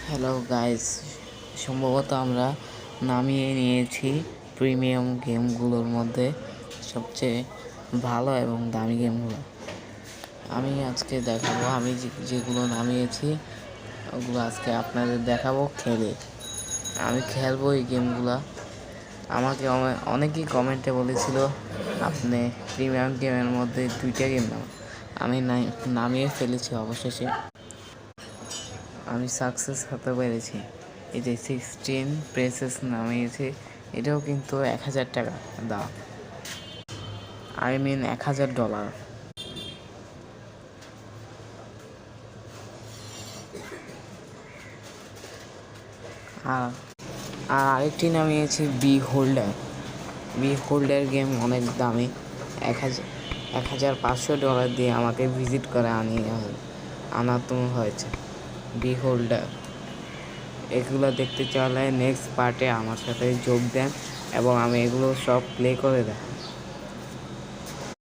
Hello guys, সম্ভবত আমরা নামিয়ে নিয়েছি প্রিমিয়াম গেমগুলোর মধ্যে সবচেয়ে ভালো এবং দামি গেমগুলো। আমি আজকে দেখাবো, আমি যেগুলো নামিয়েছি ওগুলো আজকে আপনাদের দেখাবো খেলে। আমি খেলবো এই গেমগুলো। আমাকে অনেকেই কমেন্টে বলেছিল আপনি প্রিমিয়াম গেমের মধ্যে 2টা গেম নাও। আমি নামিয়ে ফেলেছি অবশেষে। আমি সাকসেস হতে পেরেছি। এই যে 16 প্রেসেস নামিয়েছে, এটাও কিন্তু 1000 টাকা দাম, $1000। আর আরেকটি নামিয়েছি বি হোল্ডার গেম অনেক দামি। 1500 দিয়ে আমাকে ভিজিট করে আনাতে হয়েছে বি হোল্ডার। এগুলো দেখতে চাইলে নেক্সট পার্টে আমার সাথে যোগ দেন এবং আমি এগুলো সব প্লে করে দেখাই।